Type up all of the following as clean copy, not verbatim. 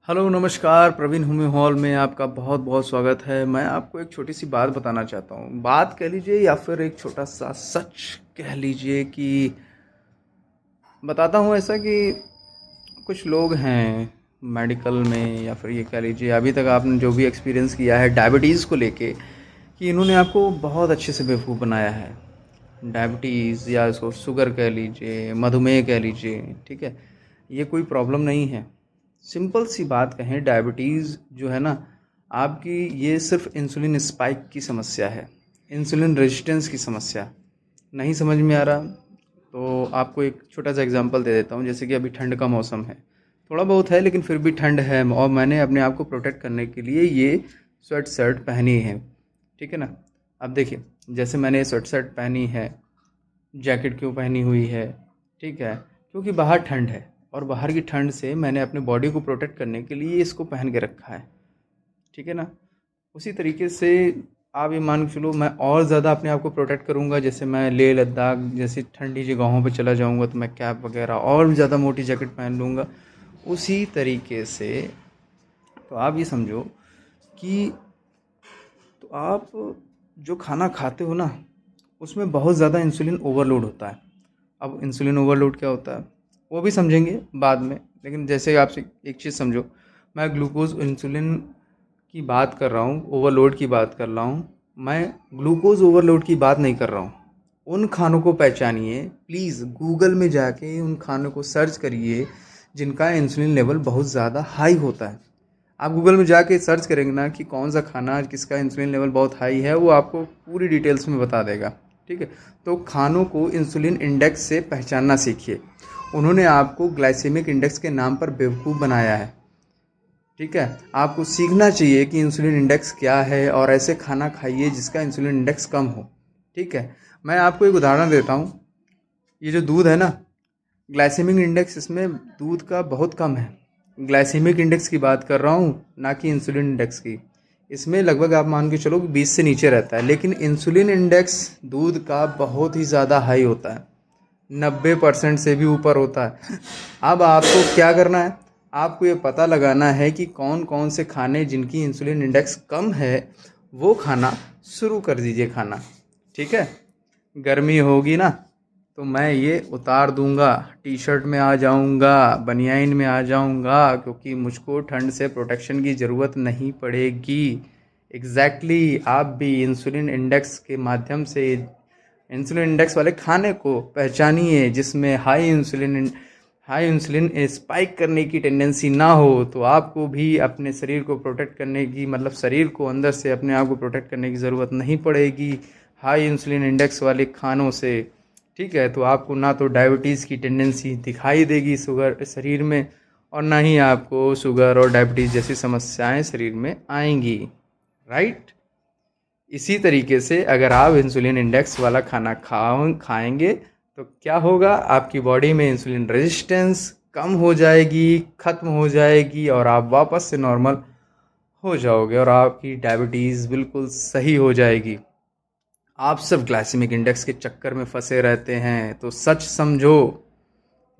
Hello नमस्कार, प्रवीण हुमे hall में आपका बहुत बहुत स्वागत है। मैं आपको एक छोटी सी बात बताना चाहता हूँ। बात कह लीजिए या फिर एक छोटा सा सच कह लीजिए कि बताता हूँ ऐसा कि कुछ लोग हैं मेडिकल में, या फिर ये कह लीजिए अभी तक आपने जो भी एक्सपीरियंस किया है डायबिटीज़ को लेके, कि इन्होंने आपको बहुत अच्छे से बेवकूफ़ बनाया है। डायबिटीज़ या इसको शुगर कह लीजिए, मधुमेह कह लीजिए, ठीक है। ये कोई प्रॉब्लम नहीं है। सिंपल सी बात कहें, डायबिटीज़ जो है ना आपकी, ये सिर्फ इंसुलिन स्पाइक की समस्या है, इंसुलिन रेजिस्टेंस की समस्या। नहीं समझ में आ रहा तो आपको एक छोटा सा एग्जांपल दे देता हूँ। जैसे कि अभी ठंड का मौसम है, थोड़ा बहुत है लेकिन फिर भी ठंड है, और मैंने अपने आप को प्रोटेक्ट करने के लिए ये स्वेट शर्ट पहनी है, ठीक है ना। अब देखिए, जैसे मैंने ये स्वेट शर्ट पहनी है, जैकेट क्यों पहनी हुई है, ठीक है, क्योंकि बाहर ठंड है और बाहर की ठंड से मैंने अपने बॉडी को प्रोटेक्ट करने के लिए इसको पहन के रखा है, ठीक है ना। उसी तरीके से आप ये मान के चलो, मैं और ज़्यादा अपने आप को प्रोटेक्ट करूँगा। जैसे मैं लेह लद्दाख जैसी ठंडी जगहों पे चला जाऊँगा तो मैं कैप वगैरह और भी ज़्यादा मोटी जैकेट पहन लूँगा। उसी तरीके से तो आप ये समझो कि तो आप जो खाना खाते हो ना, उसमें बहुत ज़्यादा इंसुलिन ओवरलोड होता है। अब इंसुलिन ओवरलोड क्या होता है वो भी समझेंगे बाद में, लेकिन जैसे आपसे एक चीज़ समझो, मैं ग्लूकोज इंसुलिन की बात कर रहा हूँ, ओवरलोड की बात कर रहा हूँ। मैं ग्लूकोज ओवरलोड की बात नहीं कर रहा हूँ। उन खानों को पहचानिए प्लीज़, गूगल में जाके उन खानों को सर्च करिए जिनका इंसुलिन लेवल बहुत ज़्यादा हाई होता है। आप गूगल में जाके सर्च करेंगे ना कि कौन सा खाना किसका इंसुलिन लेवल बहुत हाई है, वो आपको पूरी डिटेल्स में बता देगा, ठीक है। तो खानों को इंसुलिन इंडेक्स से पहचानना सीखिए। उन्होंने आपको ग्लाइसेमिक इंडेक्स के नाम पर बेवकूफ़ बनाया है, ठीक है। आपको सीखना चाहिए कि इंसुलिन इंडेक्स क्या है और ऐसे खाना खाइए जिसका इंसुलिन इंडेक्स कम हो, ठीक है। मैं आपको एक उदाहरण देता हूँ। ये जो दूध है ना, ग्लाइसेमिक इंडेक्स इसमें दूध का बहुत कम है। ग्लाइसेमिक इंडेक्स की बात कर रहा हूँ, ना कि इंसुलिन इंडेक्स की। इसमें लगभग आप मान के चलो कि 20 से नीचे रहता है, लेकिन इंसुलिन इंडेक्स दूध का बहुत ही ज़्यादा हाई होता है, 90% से भी ऊपर होता है। अब आपको क्या करना है, आपको ये पता लगाना है कि कौन कौन से खाने जिनकी इंसुलिन इंडेक्स कम है वो खाना शुरू कर दीजिए खाना, ठीक है। गर्मी होगी ना तो मैं ये उतार दूंगा, टी शर्ट में आ जाऊंगा, बनियाइन में आ जाऊंगा, क्योंकि मुझको ठंड से प्रोटेक्शन की ज़रूरत नहीं पड़ेगी। एग्जैक्टली आप भी इंसुलिन इंडेक्स के माध्यम से इंसुलिन इंडेक्स वाले खाने को पहचानिए जिसमें हाई इंसुलिन स्पाइक करने की टेंडेंसी ना हो, तो आपको भी अपने शरीर को प्रोटेक्ट करने की, मतलब शरीर को अंदर से अपने आप को प्रोटेक्ट करने की ज़रूरत नहीं पड़ेगी हाई इंसुलिन इंडेक्स वाले खानों से, ठीक है। तो आपको ना तो डायबिटीज़ की टेंडेंसी दिखाई देगी शुगर शरीर में, और ना ही आपको शुगर और डायबिटीज़ जैसी समस्याएं शरीर में आएंगी, राइट। इसी तरीके से अगर आप इंसुलिन इंडेक्स वाला खाना खाएंगे तो क्या होगा, आपकी बॉडी में इंसुलिन रेजिस्टेंस कम हो जाएगी, ख़त्म हो जाएगी, और आप वापस से नॉर्मल हो जाओगे और आपकी डायबिटीज़ बिल्कुल सही हो जाएगी। आप सिर्फ ग्लाइसेमिक इंडेक्स के चक्कर में फंसे रहते हैं, तो सच समझो,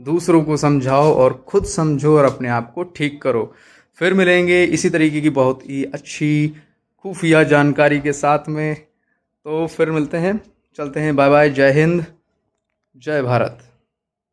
दूसरों को समझाओ और खुद समझो और अपने आप को ठीक करो। फिर मिलेंगे इसी तरीके की बहुत ही अच्छी खुफिया जानकारी के साथ में। तो फिर मिलते हैं, चलते हैं, बाय बाय, जय हिंद, जय भारत।